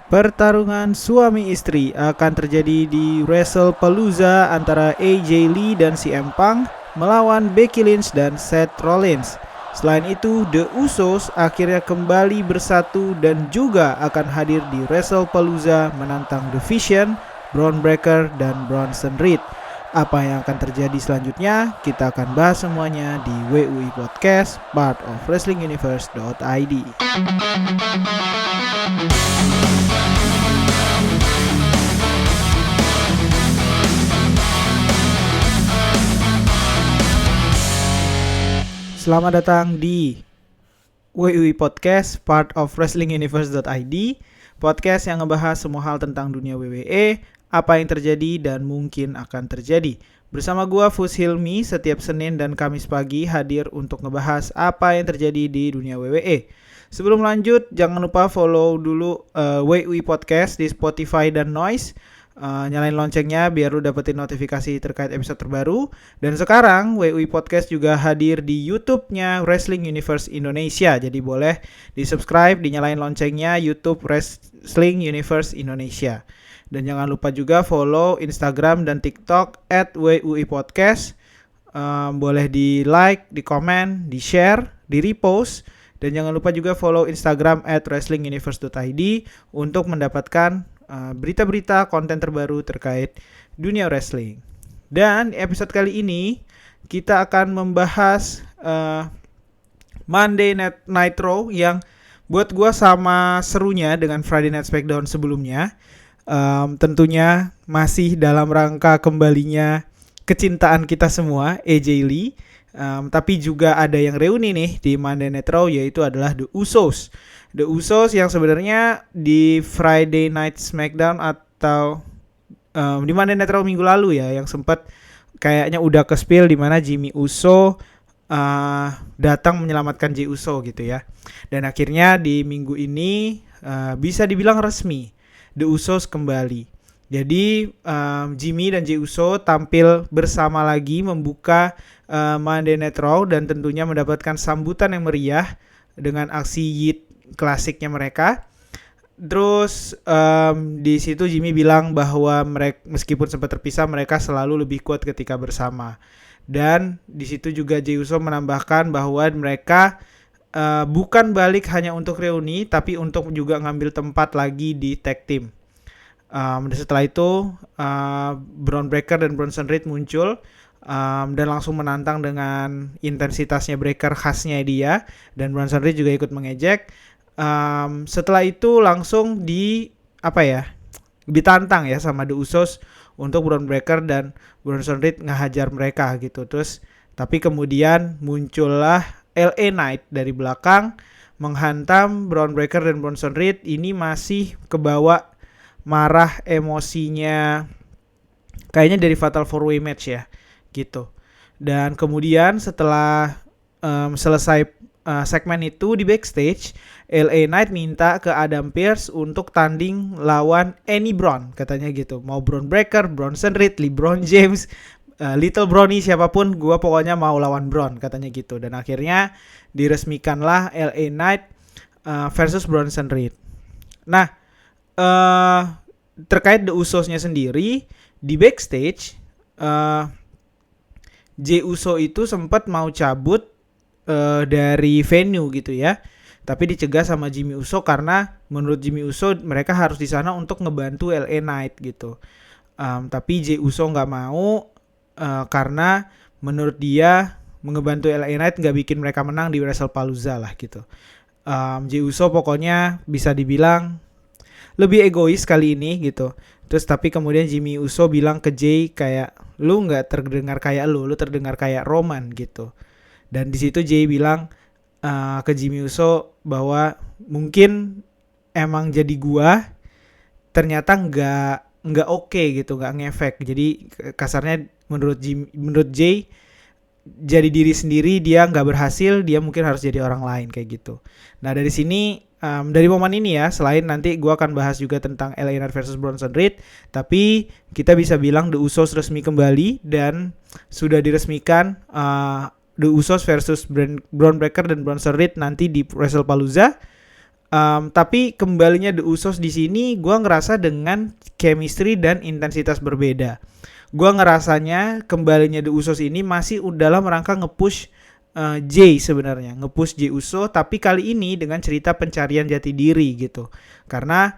Pertarungan suami istri akan terjadi di WrestlePalooza antara AJ Lee dan CM Punk melawan Becky Lynch dan Seth Rollins. Selain itu, The Usos akhirnya kembali bersatu dan juga akan hadir di WrestlePalooza menantang The Vision, Bron Breakker, dan Bronson Reed. Apa yang akan terjadi selanjutnya? Kita akan bahas semuanya di WUI Podcast, part of WrestlingUniverse.id. Selamat datang di WUI Podcast, part of WrestlingUniverse.id, podcast yang ngebahas semua hal tentang dunia WWE, apa yang terjadi dan mungkin akan terjadi. Bersama gua Fus Hilmi, setiap Senin dan Kamis pagi hadir untuk ngebahas apa yang terjadi di dunia WWE. Sebelum lanjut, jangan lupa follow dulu WUI Podcast di Spotify dan Noise. Nyalain loncengnya biar lu dapetin notifikasi terkait episode terbaru. Dan sekarang WUI Podcast juga hadir di YouTube-nya Wrestling Universe Indonesia. Jadi boleh di-subscribe, dinyalain loncengnya YouTube Wrestling Universe Indonesia. Dan jangan lupa juga follow Instagram dan TikTok @WUI Podcast. Boleh di-like, di-comment, di-share, di-repost. Dan jangan lupa juga follow Instagram @WrestlingUniverse.id untuk mendapatkan berita-berita konten terbaru terkait dunia wrestling. Dan episode kali ini kita akan membahas Monday Night Nitro yang buat gue sama serunya dengan Friday Night SmackDown sebelumnya. Tentunya masih dalam rangka kembalinya kecintaan kita semua, AJ Lee. Tapi juga ada yang reuni nih di Monday Night Raw, yaitu adalah The Usos. The Usos yang sebenarnya di Friday Night SmackDown atau di Monday Night Raw minggu lalu ya, yang sempat kayaknya udah ke-spill di mana Jimmy Uso datang menyelamatkan Jey Uso gitu ya. Dan akhirnya di minggu ini bisa dibilang resmi The Usos kembali. Jadi Jimmy dan Jey Uso tampil bersama lagi membuka Monday Night Raw dan tentunya mendapatkan sambutan yang meriah dengan aksi Yeet klasiknya mereka. Terus di situ Jimmy bilang bahwa mereka meskipun sempat terpisah mereka selalu lebih kuat ketika bersama. Dan di situ juga Jey Uso menambahkan bahwa mereka bukan balik hanya untuk reuni tapi untuk juga ngambil tempat lagi di tag team. Dan setelah itu Bron Breakker dan Bronson Reed muncul dan langsung menantang dengan intensitasnya Breakker khasnya dia, dan Bronson Reed juga ikut mengejek. Setelah itu langsung ditantang ya sama The Usos untuk Bron Breakker dan Bronson Reed ngehajar mereka gitu. Terus tapi kemudian muncullah LA Knight dari belakang menghantam Bron Breakker dan Bronson Reed. Ini masih kebawa marah emosinya kayaknya dari Fatal 4-Way match ya gitu. Dan kemudian setelah selesai segmen itu di backstage, LA Knight minta ke Adam Pearce untuk tanding lawan Any Bron katanya gitu. Mau Bron Breakker, Bronson Reed, LeBron James, Little Brony, siapapun, gua pokoknya mau lawan Bron katanya gitu. Dan akhirnya diresmikanlah LA Knight versus Bronson Reed. Nah, terkait The Usosnya sendiri di backstage, Jey Uso itu sempat mau cabut dari venue gitu ya, tapi dicegah sama Jimmy Uso karena menurut Jimmy Uso mereka harus di sana untuk ngebantu LA Knight gitu. Tapi Jey Uso nggak mau karena menurut dia ngebantu LA Knight nggak bikin mereka menang di WrestlePalooza lah gitu. Jey Uso pokoknya bisa dibilang lebih egois kali ini gitu. Terus tapi kemudian Jimmy Uso bilang ke Jey kayak, lu nggak terdengar kayak lu terdengar kayak Roman gitu. Dan di situ Jey bilang ke Jimmy Uso bahwa mungkin emang jadi gua ternyata nggak oke gitu, nggak ngefek. Jadi kasarnya menurut Jey jadi diri sendiri dia nggak berhasil, dia mungkin harus jadi orang lain kayak gitu. Nah dari sini dari momen ini ya, selain nanti gue akan bahas juga tentang LA Knight versus Bronson Reed, tapi kita bisa bilang The Usos resmi kembali dan sudah diresmikan The Usos versus Bron Breakker dan Bronson Reed nanti di WrestlePalooza. Tapi kembalinya The Usos di sini gue ngerasa dengan chemistry dan intensitas berbeda. Gue ngerasanya kembalinya The Usos ini masih dalam rangka nge-push Jay sebenarnya, nge-push Jay Uso, tapi kali ini dengan cerita pencarian jati diri gitu. Karena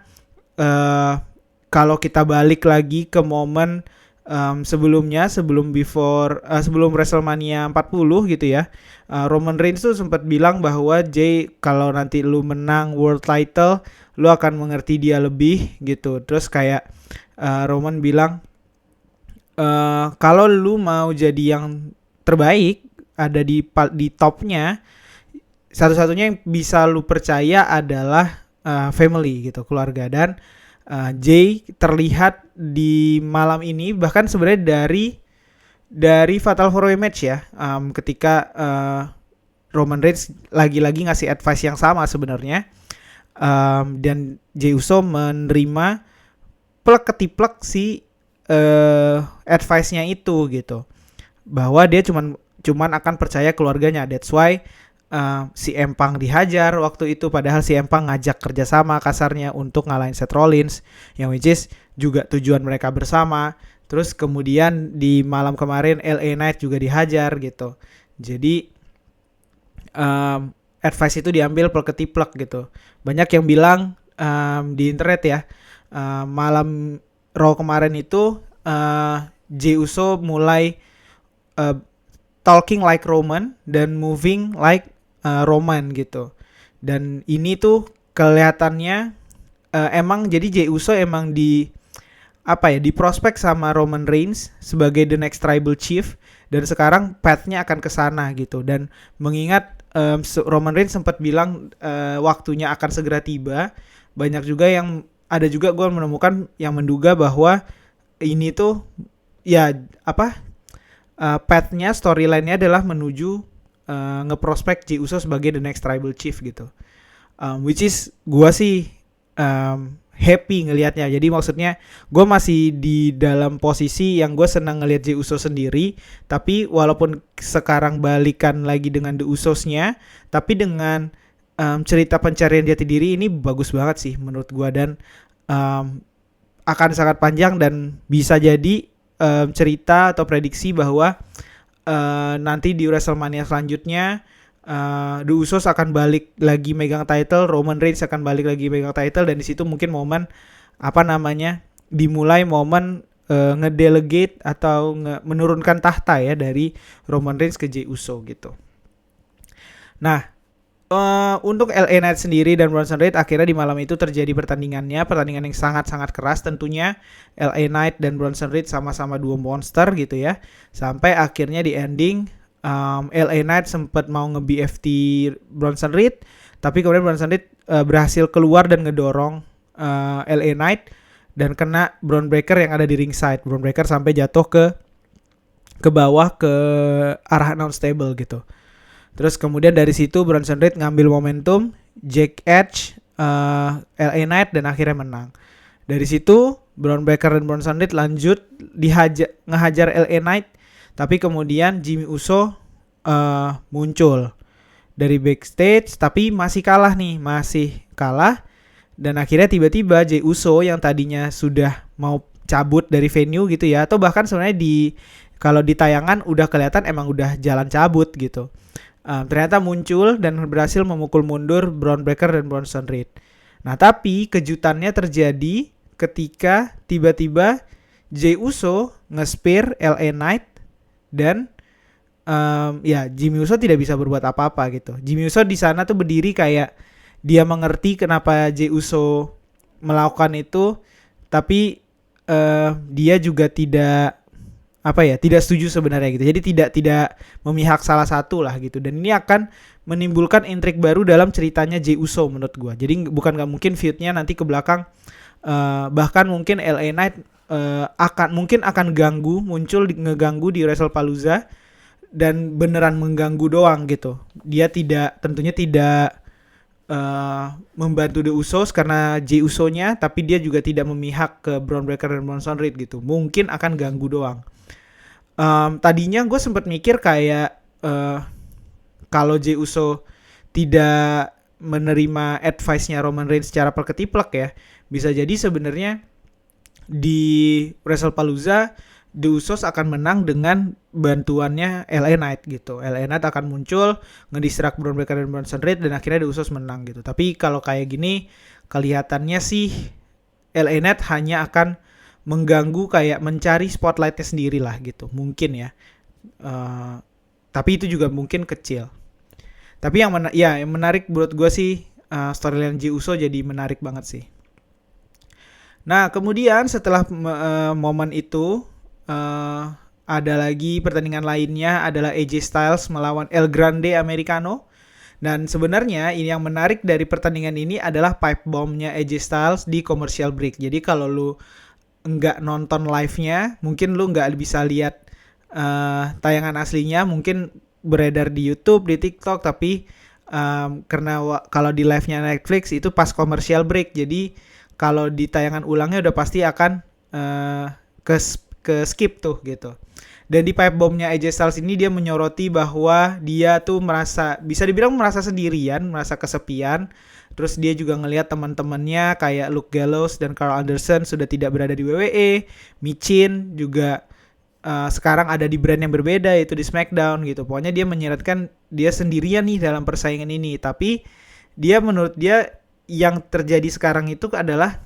kalau kita balik lagi ke momen sebelumnya, sebelum WrestleMania 40 gitu ya, Roman Reigns tuh sempat bilang bahwa Jay, kalau nanti lu menang world title, lu akan mengerti dia lebih gitu. Terus kayak Roman bilang, kalau lu mau jadi yang terbaik, ada di topnya, satu-satunya yang bisa lu percaya adalah family gitu, keluarga. Dan Jay terlihat di malam ini, bahkan sebenarnya dari Fatal 4-Way match ya, ketika Roman Reigns lagi-lagi ngasih advice yang sama sebenarnya, dan Jey Uso menerima plek ketiplek si advice-nya itu gitu, bahwa dia cuman akan percaya keluarganya. That's why si Empang dihajar waktu itu, padahal si Empang ngajak kerjasama kasarnya untuk ngalahin Seth Rollins, yang which is juga tujuan mereka bersama. Terus kemudian di malam kemarin LA Knight juga dihajar gitu. Jadi advice itu diambil plek-ketiplek gitu. Banyak yang bilang di internet ya, malam Raw kemarin itu Jey Uso mulai talking like Roman dan moving like Roman gitu. Dan ini tuh kelihatannya emang jadi Jey Uso emang di prospek sama Roman Reigns sebagai the next tribal chief, dan sekarang path-nya akan ke sana gitu. Dan mengingat Roman Reigns sempat bilang waktunya akan segera tiba, ada juga gue menemukan yang menduga bahwa ini tuh ya path-nya, storyline-nya adalah menuju ngeprospek Jey Uso sebagai the next tribal chief gitu. Which is gue sih happy ngelihatnya. Jadi maksudnya gue masih di dalam posisi yang gue senang ngelihat Jey Uso sendiri, tapi walaupun sekarang balikan lagi dengan The Usos-nya, tapi dengan cerita pencarian jati diri ini bagus banget sih menurut gue. Dan akan sangat panjang dan bisa jadi cerita atau prediksi bahwa nanti di WrestleMania selanjutnya The Usos akan balik lagi megang title, Roman Reigns akan balik lagi megang title, dan di situ mungkin momen dimulai momen ngedelegate atau menurunkan tahta ya dari Roman Reigns ke Jey Uso gitu. Nah, untuk LA Knight sendiri dan Bronson Reed, akhirnya di malam itu terjadi pertandingan yang sangat-sangat keras tentunya. LA Knight dan Bronson Reed sama-sama dua monster gitu ya, sampai akhirnya di ending LA Knight sempat mau nge-BFT Bronson Reed, tapi kemudian Bronson Reed berhasil keluar dan ngedorong LA Knight dan kena Bron Breakker yang ada di ringside. Bron Breakker sampai jatuh ke bawah ke arah announce table gitu. Terus kemudian dari situ Bronson Reed ngambil momentum, Jack Edge LA Knight, dan akhirnya menang. Dari situ Bron Breakker dan Bronson Reed lanjut ngehajar LA Knight, tapi kemudian Jimmy Uso muncul dari backstage, tapi masih kalah. Dan akhirnya tiba-tiba Jey Uso yang tadinya sudah mau cabut dari venue gitu ya, atau bahkan sebenarnya kalau di tayangan udah kelihatan emang udah jalan cabut gitu, ternyata muncul dan berhasil memukul mundur Bron Breakker dan Bronson Reed. Nah, tapi kejutannya terjadi ketika tiba-tiba Jey Uso nge-spear LA Knight dan Jimmy Uso tidak bisa berbuat apa-apa gitu. Jimmy Uso di sana tuh berdiri kayak dia mengerti kenapa Jey Uso melakukan itu, tapi dia juga tidak setuju sebenarnya gitu. Jadi tidak memihak salah satu lah gitu. Dan ini akan menimbulkan intrik baru dalam ceritanya Jey Uso menurut gue. Jadi bukan gak mungkin feud-nya nanti ke belakang, bahkan mungkin LA Knight akan ngeganggu di WrestlePalooza, dan beneran mengganggu doang gitu. Dia tentunya tidak membantu The Usos karena Jey Uso-nya, tapi dia juga tidak memihak ke Bron Breakker dan Bronson Reed gitu. Mungkin akan ganggu doang. Tadinya gue sempat mikir kayak kalau Jey Uso tidak menerima advice-nya Roman Reigns secara perketiplek ya. Bisa jadi sebenarnya di WrestlePalooza The Usos akan menang dengan bantuannya LA Knight gitu. LA Knight akan muncul, ngedistract Braun Breaker dan Bronson Reed, dan akhirnya The Usos menang gitu. Tapi kalau kayak gini, kelihatannya sih LA Knight hanya akan mengganggu, kayak mencari spotlightnya sendiri lah gitu. Mungkin ya. Tapi itu juga mungkin kecil. Tapi yang menarik menurut gue sih, storyline Jey Uso jadi menarik banget sih. Nah, kemudian setelah momen itu, ada lagi pertandingan lainnya adalah AJ Styles melawan El Grande Americano. Dan sebenarnya ini yang menarik dari pertandingan ini adalah pipe bomb-nya AJ Styles di commercial break. Jadi kalau lu nggak nonton live-nya, mungkin lu nggak bisa lihat tayangan aslinya, mungkin beredar di YouTube, di TikTok, tapi karena kalau di live-nya Netflix itu pas commercial break, jadi kalau di tayangan ulangnya udah pasti akan ke skip tuh gitu. Dan di pipe bomb-nya AJ Styles ini dia menyoroti bahwa dia tuh bisa dibilang merasa sendirian, merasa kesepian. Terus dia juga ngelihat teman-temannya kayak Luke Gallows dan Carl Anderson sudah tidak berada di WWE. Michin juga sekarang ada di brand yang berbeda, yaitu di SmackDown gitu. Pokoknya dia menyeratkan dia sendirian nih dalam persaingan ini. Tapi menurut dia yang terjadi sekarang itu adalah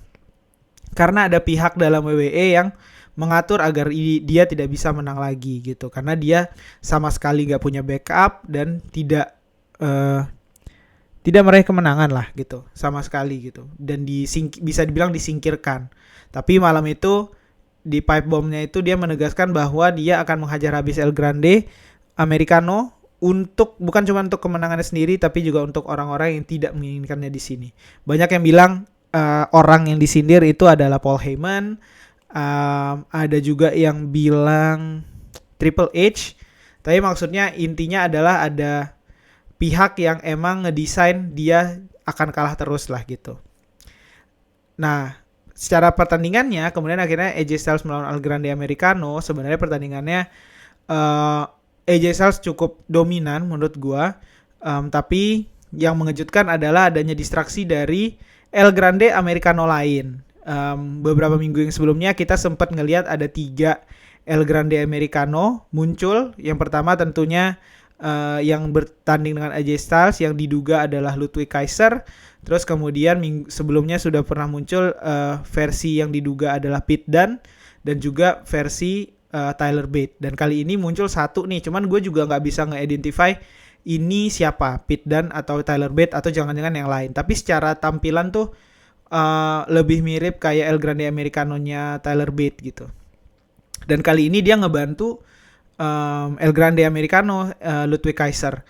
karena ada pihak dalam WWE yang mengatur agar dia tidak bisa menang lagi gitu, karena dia sama sekali gak punya backup dan tidak meraih kemenangan lah gitu sama sekali gitu, dan bisa dibilang disingkirkan. Tapi malam itu di pipe bomb-nya itu dia menegaskan bahwa dia akan menghajar habis El Grande Americano bukan cuma untuk kemenangannya sendiri, tapi juga untuk orang-orang yang tidak menginginkannya di sini. Banyak yang bilang orang yang disindir itu adalah Paul Heyman. Ada juga yang bilang Triple H. Tapi maksudnya intinya adalah ada pihak yang emang ngedesain dia akan kalah terus lah gitu. Nah, secara pertandingannya kemudian akhirnya AJ Styles melawan El Grande Americano. Sebenarnya pertandingannya AJ Styles cukup dominan menurut gua, tapi yang mengejutkan adalah adanya distraksi dari El Grande Americano lain. Beberapa minggu yang sebelumnya kita sempat ngelihat ada 3 El Grande Americano muncul. Yang pertama tentunya yang bertanding dengan AJ Styles yang diduga adalah Ludwig Kaiser. Terus kemudian sebelumnya sudah pernah muncul versi yang diduga adalah Pete Dunne dan juga versi Tyler Bate. Dan kali ini muncul satu nih, cuman gue juga nggak bisa nge-identify ini siapa, Pete Dunne atau Tyler Bate atau jangan-jangan yang lain. Tapi secara tampilan tuh lebih mirip kayak El Grande Americano-nya Tyler Bate gitu. Dan kali ini dia ngebantu El Grande Americano, Ludwig Kaiser.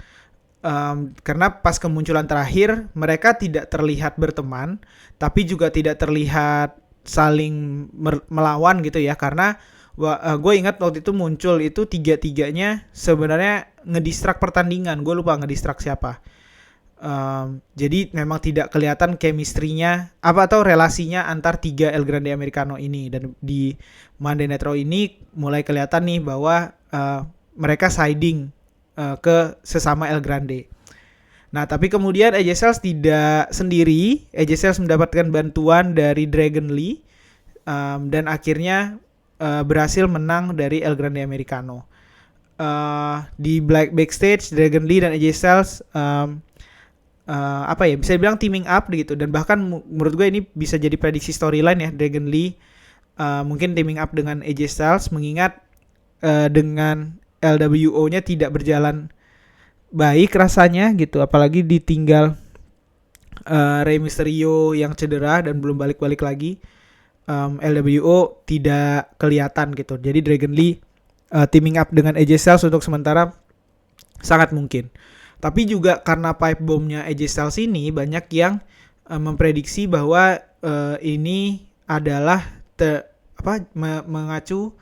Karena pas kemunculan terakhir mereka tidak terlihat berteman, tapi juga tidak terlihat saling melawan gitu ya. Karena gue ingat waktu itu muncul itu 3-3-nya sebenarnya ngedistract pertandingan. Gue lupa ngedistract siapa. Jadi memang tidak kelihatan chemistry-nya atau relasinya antar 3 El Grande Americano ini. Dan di Monday Night Raw ini mulai kelihatan nih bahwa mereka siding ke sesama El Grande. Nah, tapi kemudian AJ Styles tidak sendiri. AJ Styles mendapatkan bantuan dari Dragon Lee dan akhirnya berhasil menang dari El Grande Americano. Di backstage Dragon Lee dan AJ Styles bisa dibilang teaming up gitu, dan bahkan menurut gue ini bisa jadi prediksi storyline ya. Dragon Lee mungkin teaming up dengan AJ Styles, mengingat dengan LWO-nya tidak berjalan baik rasanya gitu, apalagi ditinggal Rey Mysterio yang cedera dan belum balik-balik lagi. LWO tidak kelihatan gitu. Jadi Dragon Lee teaming up dengan AJ Styles untuk sementara sangat mungkin. Tapi juga karena pipe bomb-nya AJ Styles ini, banyak yang memprediksi bahwa ini adalah mengacu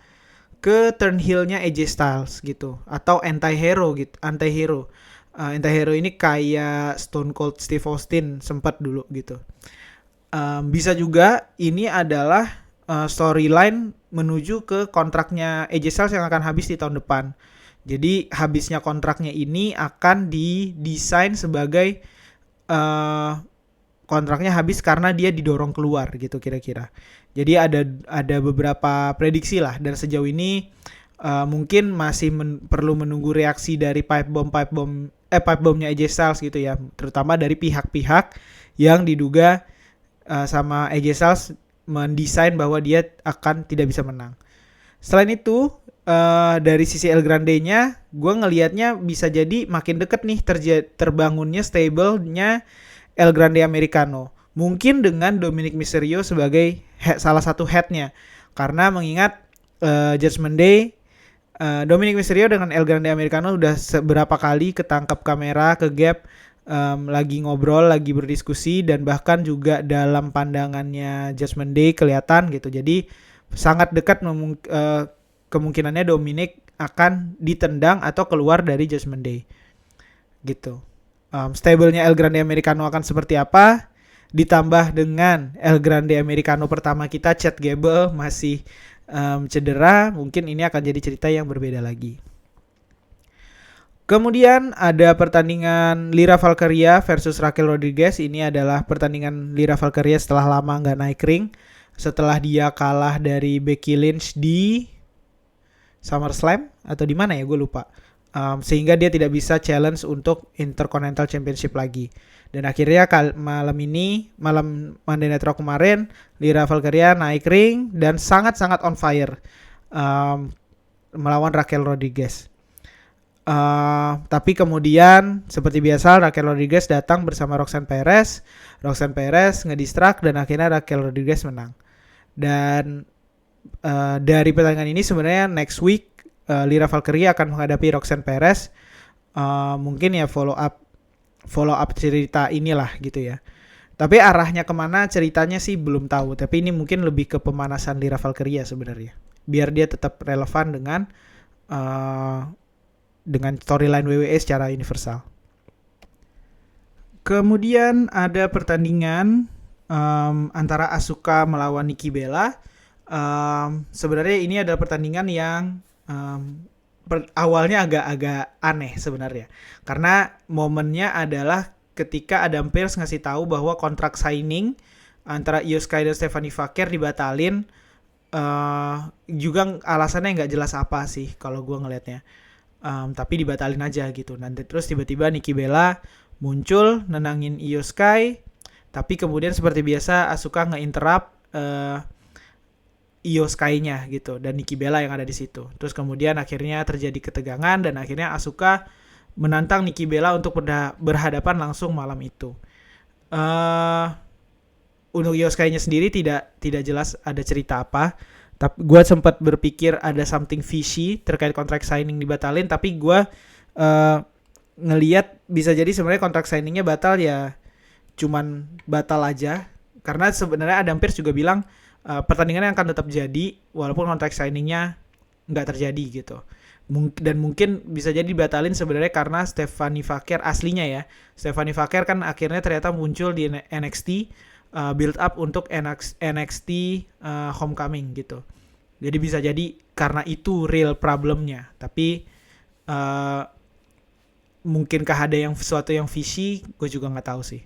ke turn heel-nya AJ Styles gitu, atau anti-hero gitu. Anti-hero ini kayak Stone Cold Steve Austin sempat dulu gitu. Bisa juga ini adalah storyline menuju ke kontraknya AJ Styles yang akan habis di tahun depan. Jadi habisnya kontraknya ini akan didesain sebagai uh, kontraknya habis karena dia didorong keluar gitu kira-kira. Jadi ada beberapa prediksi lah, dan sejauh ini mungkin masih perlu menunggu reaksi dari pipe bombnya AJ Styles gitu ya, terutama dari pihak-pihak yang diduga sama AJ Styles mendesain bahwa dia akan tidak bisa menang. Selain itu, dari sisi El Grande-nya, gue ngelihatnya bisa jadi makin deket nih terbangunnya stable-nya El Grande Americano. Mungkin dengan Dominic Mysterio sebagai salah satu head-nya. Karena mengingat Judgment Day, Dominic Mysterio dengan El Grande Americano udah seberapa kali ketangkap kamera, ke gap, lagi ngobrol, lagi berdiskusi, dan bahkan juga dalam pandangannya Judgment Day kelihatan gitu. Jadi sangat dekat kemungkinannya Dominic akan ditendang atau keluar dari Judgment Day gitu. Stable-nya El Grande Americano akan seperti apa, ditambah dengan El Grande Americano pertama kita, Chad Gable, masih cedera, mungkin ini akan jadi cerita yang berbeda lagi. Kemudian ada pertandingan Lyra Valkyria versus Raquel Rodriguez. Ini adalah pertandingan Lyra Valkyria setelah lama nggak naik ring, setelah dia kalah dari Becky Lynch di SummerSlam atau di mana ya, gue lupa. Sehingga dia tidak bisa challenge untuk Intercontinental Championship lagi. Dan akhirnya malam Monday Night Raw kemarin, Lyra Valkyria naik ring dan sangat-sangat on fire melawan Raquel Rodriguez. Tapi kemudian seperti biasa Raquel Rodriguez datang bersama Roxanne Perez. Roxanne Perez ngedistract dan akhirnya Raquel Rodriguez menang. Dan dari pertandingan ini sebenarnya next week Lyra Valkyria akan menghadapi Roxanne Perez. Mungkin ya follow up cerita inilah gitu ya. Tapi arahnya kemana ceritanya sih belum tahu. Tapi ini mungkin lebih ke pemanasan Lyra Valkyria sebenarnya, biar dia tetap relevan dengan storyline WWE secara universal. Kemudian ada pertandingan antara Asuka melawan Nikki Bella. Sebenarnya ini adalah pertandingan yang awalnya agak aneh sebenarnya, karena momennya adalah ketika Adam Pearce ngasih tahu bahwa kontrak signing antara Io Sky dan Stephanie Vaquer dibatalin. Juga alasannya nggak jelas apa sih kalau gue ngelihatnya, tapi dibatalin aja gitu. Nanti terus tiba-tiba Nikki Bella muncul nenangin Io Sky, tapi kemudian seperti biasa Asuka nge-interrupt Io Sky-nya gitu, dan Nikki Bella yang ada di situ. Terus kemudian akhirnya terjadi ketegangan dan akhirnya Asuka menantang Nikki Bella untuk berhadapan langsung malam itu. Untuk Io Sky-nya sendiri tidak jelas ada cerita apa. Tapi gue sempat berpikir ada something fishy terkait kontrak signing dibatalin, tapi gue ngelihat bisa jadi sebenarnya kontrak signingnya batal ya, cuman batal aja. Karena sebenarnya Adam Pearce juga bilang pertandingannya akan tetap jadi walaupun kontrak signingnya nggak terjadi gitu. Dan mungkin bisa jadi dibatalin sebenarnya karena Stephanie Vaquer aslinya ya. Stephanie Vaquer kan akhirnya ternyata muncul di NXT, build up untuk NXT Homecoming gitu. Jadi bisa jadi karena itu real problemnya. Tapi mungkinkah ada sesuatu yang fishy, gue juga nggak tahu sih.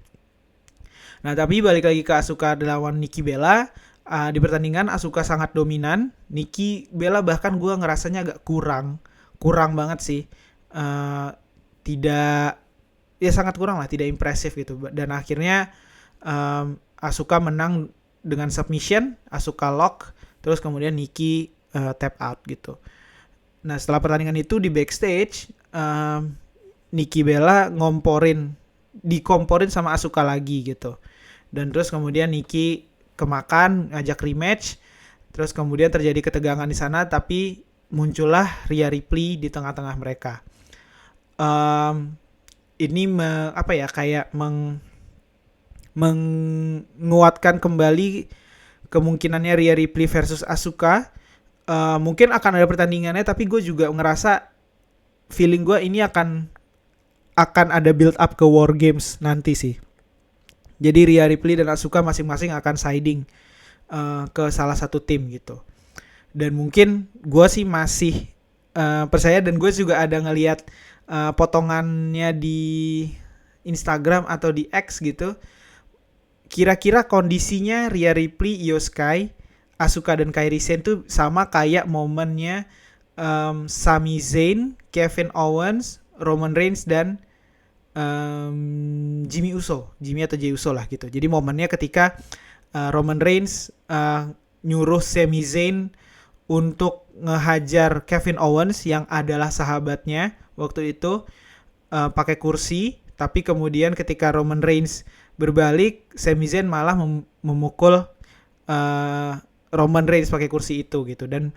Nah tapi balik lagi ke Asuka lawan Nikki Bella. Di pertandingan Asuka sangat dominan. Nikki Bella bahkan gue ngerasanya agak kurang banget sih. Sangat kurang lah, tidak impresif gitu. Dan akhirnya Asuka menang dengan submission, Asuka lock, terus kemudian Nikki tap out gitu. Nah setelah pertandingan itu di backstage, Nikki Bella dikomporin sama Asuka lagi gitu. Dan terus kemudian Nikki kemakan, ngajak rematch. Terus kemudian terjadi ketegangan di sana, tapi muncullah Rhea Ripley di tengah-tengah mereka. Ini kayak menguatkan kembali kemungkinannya Rhea Ripley versus Asuka. Mungkin akan ada pertandingannya, tapi gue juga ngerasa feeling gue ini akan ada build up ke War Games nanti sih. Jadi Rhea Ripley dan Asuka masing-masing akan siding ke salah satu tim gitu. Dan mungkin gue sih masih percaya, dan gue juga ada ngelihat potongannya di Instagram atau di X gitu, kira-kira kondisinya Rhea Ripley, Io Sky, Asuka dan Kairi Sane tuh sama kayak momennya Sami Zayn, Kevin Owens, Roman Reigns dan Jimmy atau Jey Uso lah gitu. Jadi momennya ketika Roman Reigns nyuruh Sami Zayn untuk ngehajar Kevin Owens yang adalah sahabatnya waktu itu pakai kursi, tapi kemudian ketika Roman Reigns berbalik, Sami Zayn malah memukul Roman Reigns pakai kursi itu gitu, dan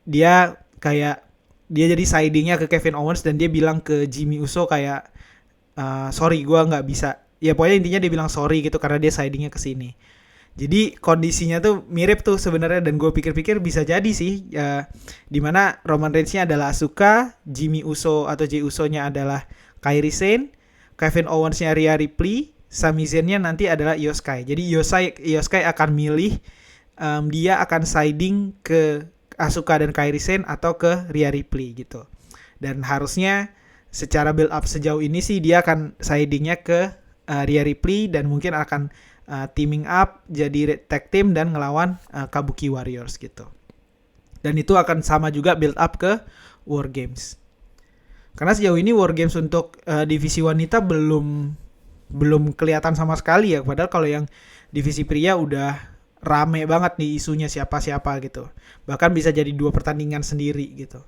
dia jadi sidingnya ke Kevin Owens dan dia bilang ke Jimmy Uso kayak sorry gue nggak bisa, ya pokoknya intinya dia bilang sorry gitu karena dia sidingnya ke sini. Jadi kondisinya tuh mirip tuh sebenarnya, dan gue pikir-pikir bisa jadi sih dimana Roman Reigns-nya adalah Asuka, Jimmy Uso atau Jey Uso-nya adalah Kairi Sane, Kevin Owens-nya Rhea Ripley, Sami Zayn-nya nanti adalah Io Sky. Jadi Io Sky akan milih dia akan siding ke Asuka dan Kairi Sane atau ke Rhea Ripley gitu. Dan harusnya secara build up sejauh ini sih dia akan sidingnya ke Rhea Ripley dan mungkin akan teaming up jadi tag team dan ngelawan Kabuki Warriors gitu. Dan itu akan sama juga build up ke War Games. Karena sejauh ini War Games untuk divisi wanita belum kelihatan sama sekali ya. Padahal kalau yang divisi pria udah rame banget nih isunya siapa-siapa gitu. Bahkan bisa jadi 2 pertandingan sendiri gitu.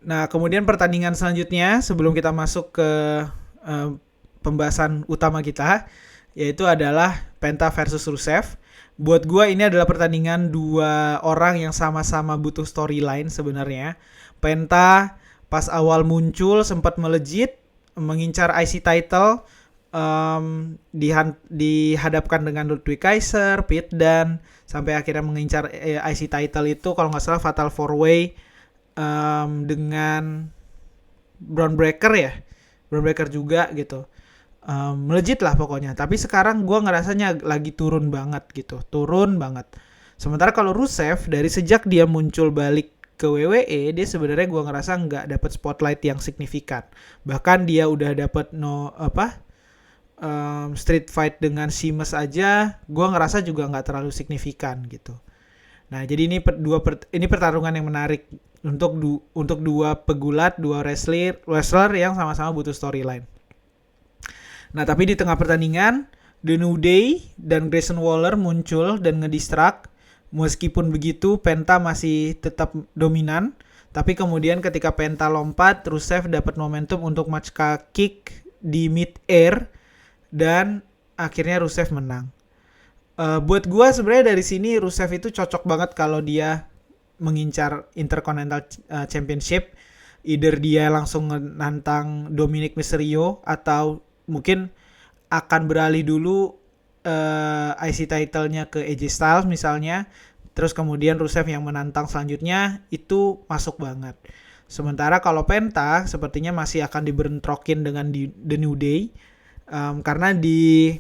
Nah, kemudian pertandingan selanjutnya sebelum kita masuk ke pembahasan utama kita, yaitu adalah Penta versus Rusev. Buat gue ini adalah pertandingan 2 orang yang sama-sama butuh storyline sebenarnya. Penta pas awal muncul sempat melejit, mengincar IC title, dihadapkan dengan Ludwig Kaiser, Pete Dunne, sampai akhirnya mengincar IC title itu kalau nggak salah Fatal 4-Way dengan Braun Breaker juga gitu. Melejit lah pokoknya. Tapi sekarang gue ngerasanya lagi turun banget. Sementara kalau Rusev dari sejak dia muncul balik ke WWE, dia sebenarnya gue ngerasa nggak dapat spotlight yang signifikan. Bahkan dia udah dapat street fight dengan Sheamus aja, gue ngerasa juga nggak terlalu signifikan gitu. Nah, jadi ini pertarungan yang menarik untuk dua pegulat, 2 wrestler yang sama-sama butuh storyline. Nah, tapi di tengah pertandingan, The New Day dan Grayson Waller muncul dan ngedistract. Meskipun begitu, Penta masih tetap dominan. Tapi kemudian ketika Penta lompat, Rusev dapat momentum untuk matchka kick di mid-air. Dan akhirnya Rusev menang. Buat gue sebenarnya dari sini Rusev itu cocok banget kalau dia mengincar Intercontinental Championship. Either dia langsung nantang Dominic Mysterio atau mungkin akan beralih dulu IC title-nya ke AJ Styles misalnya. Terus kemudian Rusev yang menantang selanjutnya, itu masuk banget. Sementara kalau Penta sepertinya masih akan dibentrokin dengan The New Day. Karena di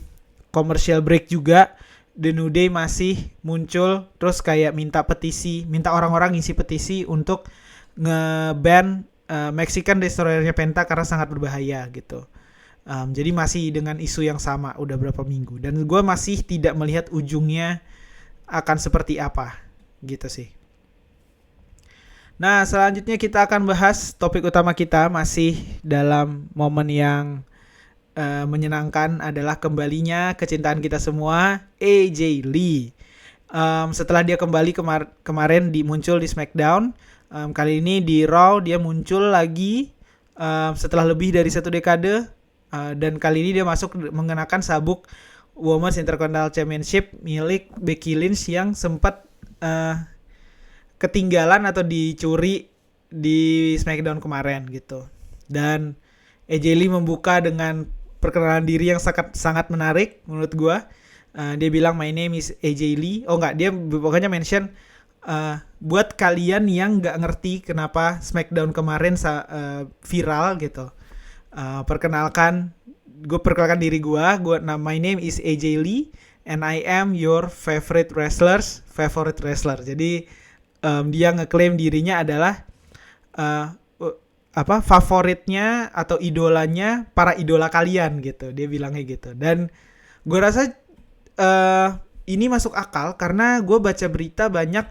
commercial break juga The New Day masih muncul terus kayak minta orang-orang ngisi petisi untuk nge-ban Mexican Destroyer-nya Penta karena sangat berbahaya gitu. Jadi masih dengan isu yang sama udah berapa minggu, dan gue masih tidak melihat ujungnya akan seperti apa gitu sih. Nah, selanjutnya kita akan bahas topik utama kita masih dalam momen yang menyenangkan, adalah kembalinya kecintaan kita semua, AJ Lee. Setelah dia kembali kemarin muncul di SmackDown, kali ini di Raw dia muncul lagi setelah lebih dari 1 dekade, dan kali ini dia masuk mengenakan sabuk Women's Intercontinental Championship milik Becky Lynch yang sempat ketinggalan atau dicuri di SmackDown kemarin gitu. Dan AJ Lee membuka dengan perkenalan diri yang sangat menarik menurut gue. Dia bilang my name is AJ Lee. Oh enggak, dia pokoknya mention buat kalian yang gak ngerti kenapa SmackDown kemarin viral gitu. Perkenalkan diri gue. My name is AJ Lee and I am your favorite wrestler. Jadi dia ngeklaim dirinya adalah favoritnya atau idolanya para idola kalian gitu, dia bilangnya gitu. Dan gue rasa ini masuk akal karena gue baca berita banyak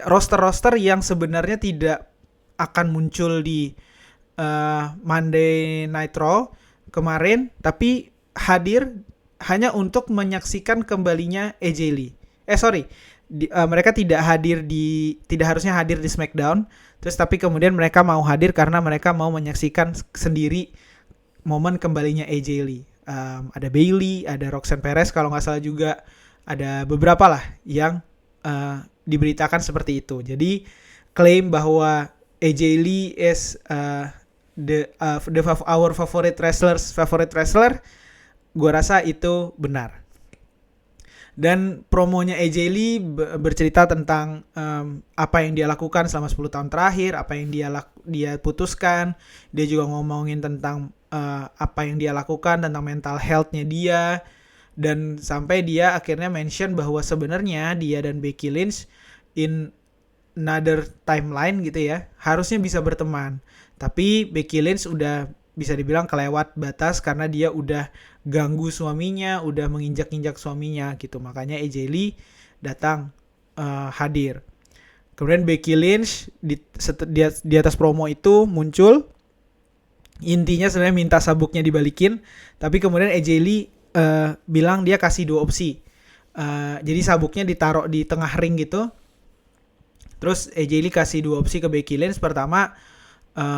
roster-roster yang sebenarnya tidak akan muncul di Monday Night Raw kemarin, tapi hadir hanya untuk menyaksikan kembalinya AJ Lee. Mereka tidak harusnya hadir di SmackDown, terus tapi kemudian mereka mau hadir karena mereka mau menyaksikan sendiri momen kembalinya AJ Lee. Ada Bayley, ada Roxanne Perez kalau nggak salah juga, ada beberapa lah yang diberitakan seperti itu. Jadi klaim bahwa AJ Lee is our favorite wrestler, gue rasa itu benar. Dan promonya AJ Lee bercerita tentang apa yang dia lakukan selama 10 tahun terakhir, apa yang dia putuskan. Dia juga ngomongin tentang apa yang dia lakukan, tentang mental health-nya dia. Dan sampai dia akhirnya mention bahwa sebenarnya dia dan Becky Lynch in another timeline gitu ya, harusnya bisa berteman. Tapi Becky Lynch udah bisa dibilang kelewat batas karena dia udah ganggu suaminya, udah menginjak-injak suaminya gitu. Makanya AJ Lee datang hadir. Kemudian Becky Lynch di atas promo itu muncul, intinya sebenarnya minta sabuknya dibalikin, tapi kemudian AJ Lee bilang dia kasih 2 opsi. Jadi sabuknya ditaruh di tengah ring gitu. Terus AJ Lee kasih 2 opsi ke Becky Lynch. Pertama,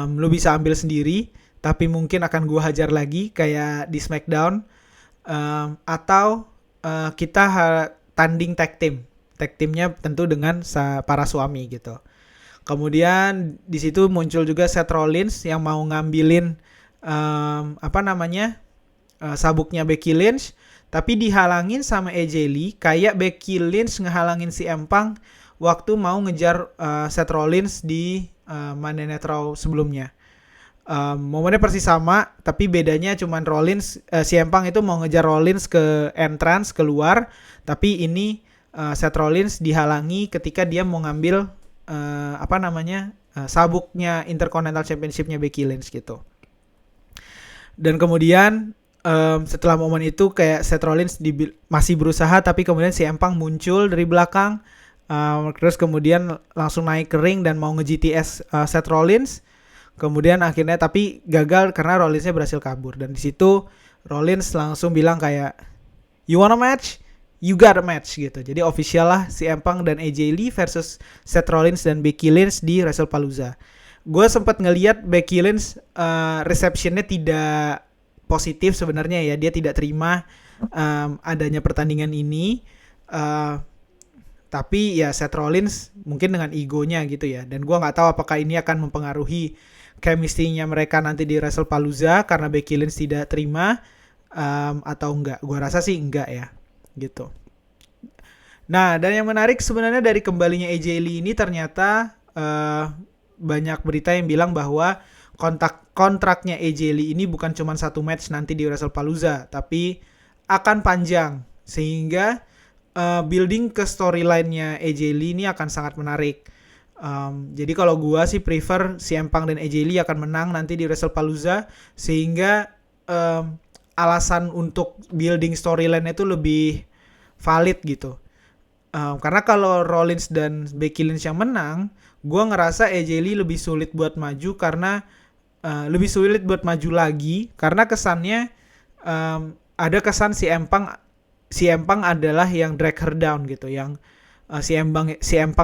lu bisa ambil sendiri, tapi mungkin akan gue hajar lagi kayak di SmackDown, atau kita tanding tag team. Tag teamnya tentu dengan para suami gitu. Kemudian di situ muncul juga Seth Rollins yang mau ngambilin sabuknya Becky Lynch, tapi dihalangin sama AJ Lee kayak Becky Lynch ngehalangin si Empang waktu mau ngejar Seth Rollins di Monday Night Raw sebelumnya. Momennya persis sama, tapi bedanya cuman Rollins, si Empang itu mau ngejar Rollins ke entrance keluar, tapi ini Seth Rollins dihalangi ketika dia mau ngambil sabuknya Intercontinental Championship-nya Becky Lynch gitu. Dan kemudian setelah momen itu kayak Seth Rollins masih berusaha, tapi kemudian si Empang muncul dari belakang, terus kemudian langsung naik ke ring dan mau nge-GTS Seth Rollins. Kemudian akhirnya tapi gagal karena Rollinsnya berhasil kabur. Dan di situ Rollins langsung bilang kayak, you want a match? You got a match gitu. Jadi official lah si Empang dan AJ Lee versus Seth Rollins dan Becky Lynch di WrestlePalooza. Gue sempat ngelihat Becky Lynch receptionnya tidak positif sebenarnya ya. Dia tidak terima adanya pertandingan ini. Tapi ya Seth Rollins mungkin dengan egonya gitu ya. Dan gue gak tahu apakah ini akan mempengaruhi chemistry-nya mereka nanti di WrestlePalooza karena Becky Lynch tidak terima atau enggak. Gue rasa sih enggak ya gitu. Nah, dan yang menarik sebenarnya dari kembalinya AJ Lee ini ternyata banyak berita yang bilang bahwa kontraknya AJ Lee ini bukan cuma 1 match nanti di WrestlePalooza, tapi akan panjang. Sehingga building ke storyline-nya AJ Lee ini akan sangat menarik. Jadi kalau gua sih prefer CM Punk dan AJ Lee akan menang nanti di WrestlePalooza, sehingga alasan untuk building storyline itu lebih valid gitu. Karena kalau Rollins dan Becky Lynch yang menang, gua ngerasa AJ Lee lebih sulit buat maju karena lebih sulit buat maju lagi karena kesannya ada kesan CM Punk adalah yang drag her down gitu, yang si Empang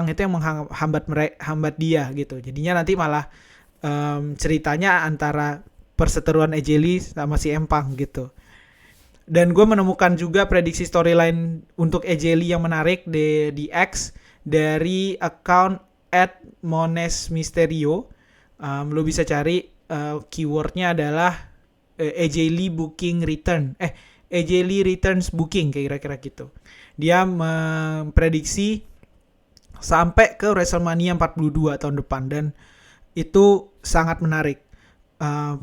itu yang menghambat dia gitu. Jadinya nanti malah ceritanya antara perseteruan AJ Lee sama si Empang gitu. Dan gue menemukan juga prediksi storyline untuk AJ Lee yang menarik di X dari account @monesmisterio. Lo bisa cari keywordnya adalah AJ Lee booking return. AJ Lee returns booking kayak kira-kira gitu. Dia memprediksi sampai ke WrestleMania 42 tahun depan dan itu sangat menarik.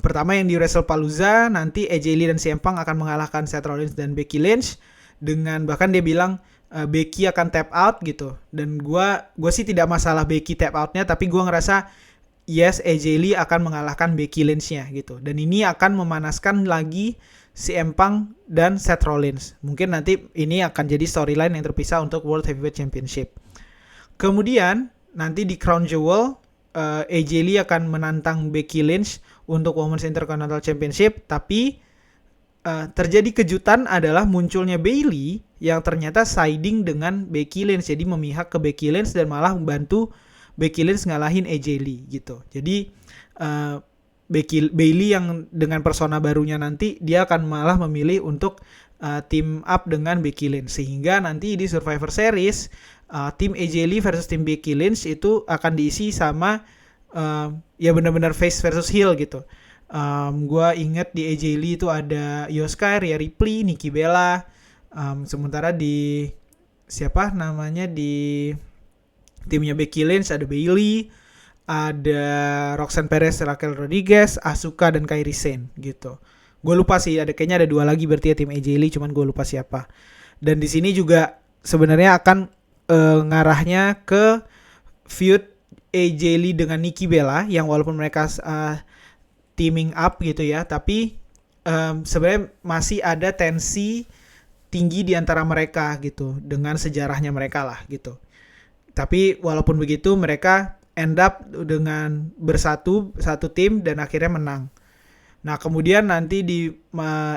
Pertama yang di WrestlePalooza nanti AJ Lee dan CM Punk akan mengalahkan Seth Rollins dan Becky Lynch dengan bahkan dia bilang Becky akan tap out gitu. Dan gue sih tidak masalah Becky tap outnya, tapi gue ngerasa yes, AJ Lee akan mengalahkan Becky Lynch-nya gitu. Dan ini akan memanaskan lagi CM Punk dan Seth Rollins. Mungkin nanti ini akan jadi storyline yang terpisah untuk World Heavyweight Championship. Kemudian nanti di Crown Jewel, AJ Lee akan menantang Becky Lynch untuk Women's Intercontinental Championship, tapi terjadi kejutan adalah munculnya Bayley yang ternyata siding dengan Becky Lynch, jadi memihak ke Becky Lynch dan malah membantu Becky Lynch ngalahin AJ Lee gitu. Jadi Bayley yang dengan persona barunya nanti dia akan malah memilih untuk team up dengan Becky Lynch, sehingga nanti di Survivor Series tim AJ Lee versus tim Becky Lynch itu akan diisi sama ya benar-benar face versus heel gitu. Gue inget di AJ Lee itu ada Io Sky, Rhea Ripley, Nikki Bella. Sementara di siapa namanya di timnya Becky Lynch ada Bayley, ada Roxanne Perez, Raquel Rodriguez, Asuka dan Kairi Sane gitu. Gue lupa sih, kayaknya ada 2 lagi berarti ya tim AJ Lee, cuman gue lupa siapa. Dan di sini juga sebenarnya akan ngarahnya ke feud AJ Lee dengan Nikki Bella yang walaupun mereka teaming up gitu ya, tapi sebenarnya masih ada tensi tinggi di antara mereka gitu dengan sejarahnya mereka lah gitu. Tapi walaupun begitu mereka end up dengan bersatu satu tim dan akhirnya menang. Nah kemudian nanti di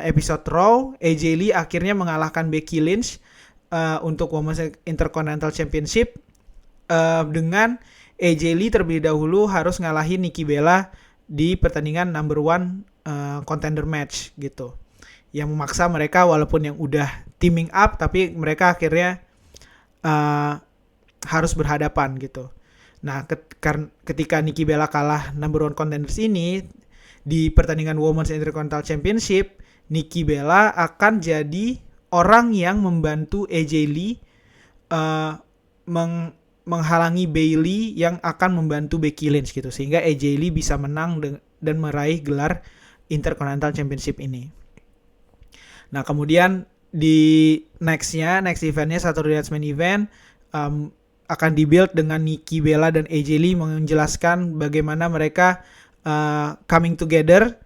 episode Raw, AJ Lee akhirnya mengalahkan Becky Lynch untuk Women's Intercontinental Championship dengan AJ Lee terlebih dahulu harus ngalahin Nikki Bella di pertandingan number 1 contender match gitu, yang memaksa mereka walaupun yang udah teaming up tapi mereka akhirnya harus berhadapan gitu. Nah ketika Nikki Bella kalah number 1 contenders ini di pertandingan Women's Intercontinental Championship, Nikki Bella akan jadi orang yang membantu AJ Lee menghalangi Bayley yang akan membantu Becky Lynch gitu, sehingga AJ Lee bisa menang dan meraih gelar Intercontinental Championship ini. Nah kemudian di next eventnya Saturday Night's Main Event akan dibuild dengan Nikki Bella dan AJ Lee menjelaskan bagaimana mereka coming together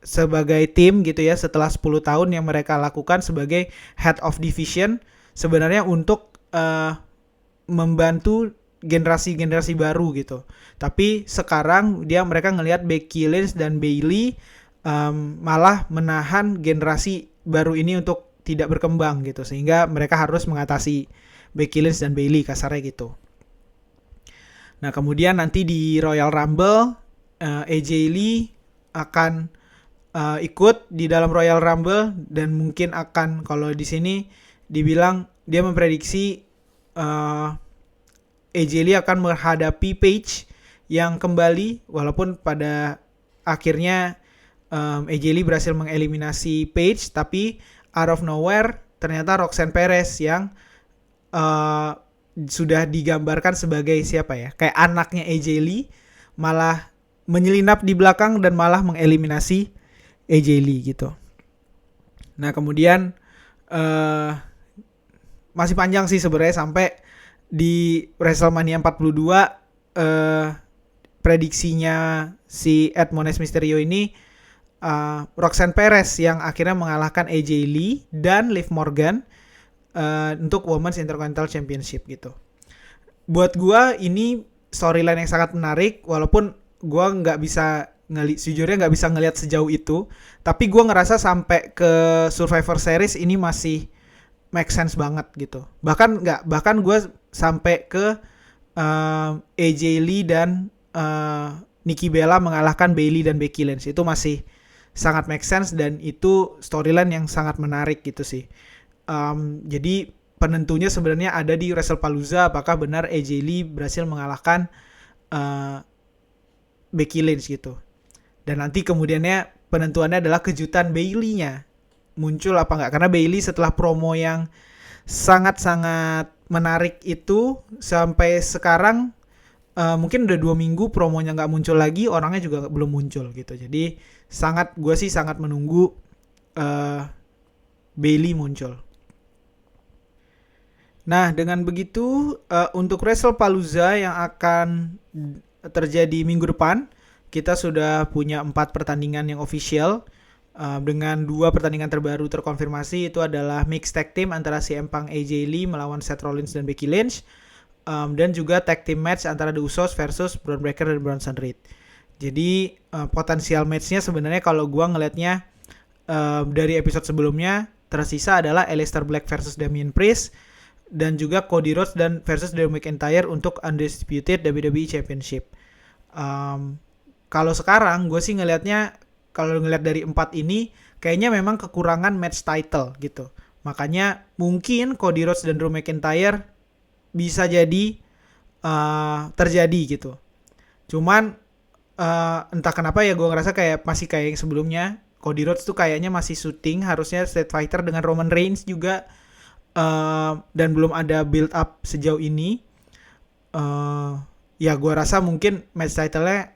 sebagai tim gitu ya setelah 10 tahun yang mereka lakukan sebagai head of division sebenarnya untuk membantu generasi baru gitu. Tapi sekarang mereka ngelihat Becky Lynch dan Bayley malah menahan generasi baru ini untuk tidak berkembang gitu, sehingga mereka harus mengatasi Becky Lynch dan Bayley kasarnya gitu. Nah kemudian nanti di Royal Rumble AJ Lee akan ikut di dalam Royal Rumble dan mungkin akan, kalau di sini dibilang dia memprediksi AJ Lee akan menghadapi Paige yang kembali, walaupun pada akhirnya AJ Lee berhasil mengeliminasi Paige, tapi out of nowhere ternyata Roxanne Perez yang sudah digambarkan sebagai siapa ya, kayak anaknya AJ Lee malah menyelinap di belakang dan malah mengeliminasi AJ Lee gitu. Nah kemudian masih panjang sih sebenarnya sampai di WrestleMania 42 prediksinya si Ed Mones Mysterio ini Roxanne Perez yang akhirnya mengalahkan AJ Lee dan Liv Morgan untuk Women's Intercontinental Championship gitu. Buat gue ini storyline yang sangat menarik, walaupun gue sejujurnya nggak bisa ngelihat sejauh itu, tapi gue ngerasa sampai ke Survivor Series ini masih make sense banget gitu. Bahkan gue sampai ke AJ Lee dan Nikki Bella mengalahkan Bayley dan Becky Lynch, itu masih sangat make sense dan itu storyline yang sangat menarik gitu sih. Jadi penentunya sebenarnya ada di WrestlePalooza, apakah benar AJ Lee berhasil mengalahkan Becky Lynch gitu. Dan nanti kemudiannya penentuannya adalah kejutan Bayley-nya muncul apa enggak, karena Bayley setelah promo yang sangat-sangat menarik itu sampai sekarang mungkin udah 2 minggu promonya nggak muncul lagi, orangnya juga belum muncul gitu. Jadi gue sih sangat menunggu Bayley muncul. Nah dengan begitu untuk WrestlePalooza yang akan terjadi minggu depan. Kita sudah punya 4 pertandingan yang official, dengan 2 pertandingan terbaru terkonfirmasi. Itu adalah mixed tag team antara CM Punk AJ Lee melawan Seth Rollins dan Becky Lynch, dan juga tag team match antara The Usos versus Bron Breakker dan Bronson Reed. Jadi potensial matchnya sebenarnya kalau gua ngelihatnya dari episode sebelumnya tersisa adalah Aleister Black versus Damian Priest dan juga Cody Rhodes dan versus Drew McIntyre untuk Undisputed WWE Championship. Kalau sekarang gue sih ngelihatnya, kalau ngelihat dari 4 ini kayaknya memang kekurangan match title gitu. Makanya mungkin Cody Rhodes dan Drew McIntyre bisa jadi terjadi gitu. Cuman entah kenapa ya gue ngerasa kayak masih kayak yang sebelumnya. Cody Rhodes tuh kayaknya masih syuting, harusnya Street Fighter dengan Roman Reigns juga, dan belum ada build up sejauh ini. Ya gue rasa mungkin match title-nya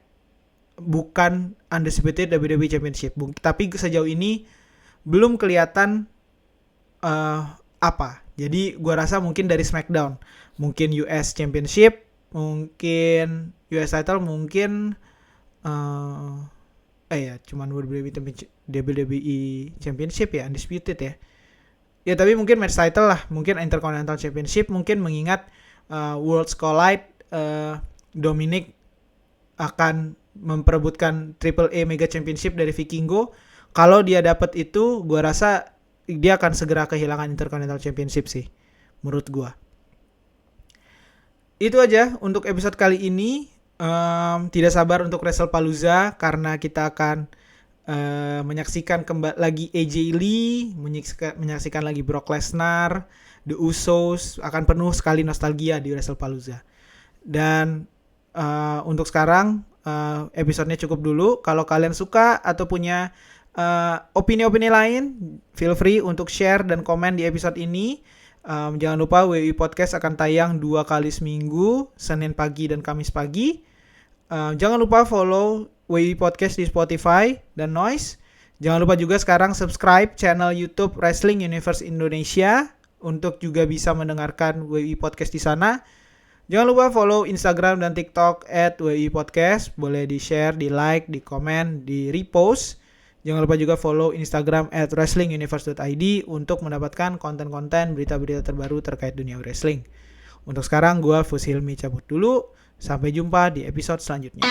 bukan Undisputed WWE Championship, tapi sejauh ini belum kelihatan apa. Jadi gue rasa mungkin dari SmackDown, mungkin US Championship, mungkin US title, mungkin cuman WWE Championship ya, Undisputed ya. Ya tapi mungkin match title lah, mungkin Intercontinental Championship, mungkin mengingat Worlds Collide, Dominic akan memperebutkan AAA Mega Championship dari Vikingo. Kalau dia dapat itu, gue rasa dia akan segera kehilangan Intercontinental Championship sih, menurut gue. Itu aja untuk episode kali ini. Tidak sabar untuk WrestlePalooza karena kita akan menyaksikan kembali lagi AJ Lee, menyaksikan lagi Brock Lesnar, The Usos, akan penuh sekali nostalgia di WrestlePalooza. Dan untuk sekarang episodenya cukup dulu. Kalau kalian suka atau punya opini-opini lain, feel free untuk share dan komen di episode ini. Jangan lupa WI Podcast akan tayang 2 kali seminggu, Senin pagi dan Kamis pagi. Jangan lupa follow WI Podcast di Spotify dan Noise. Jangan lupa juga sekarang subscribe channel YouTube Wrestling Universe Indonesia untuk juga bisa mendengarkan WI Podcast di sana. Jangan lupa follow Instagram dan TikTok @WI Podcast. Boleh di-share, di-like, di-komen, di-repost. Jangan lupa juga follow Instagram @wrestlinguniverse.id untuk mendapatkan konten-konten berita-berita terbaru terkait dunia wrestling. Untuk sekarang gue Fus Hilmi cabut dulu. Sampai jumpa di episode selanjutnya.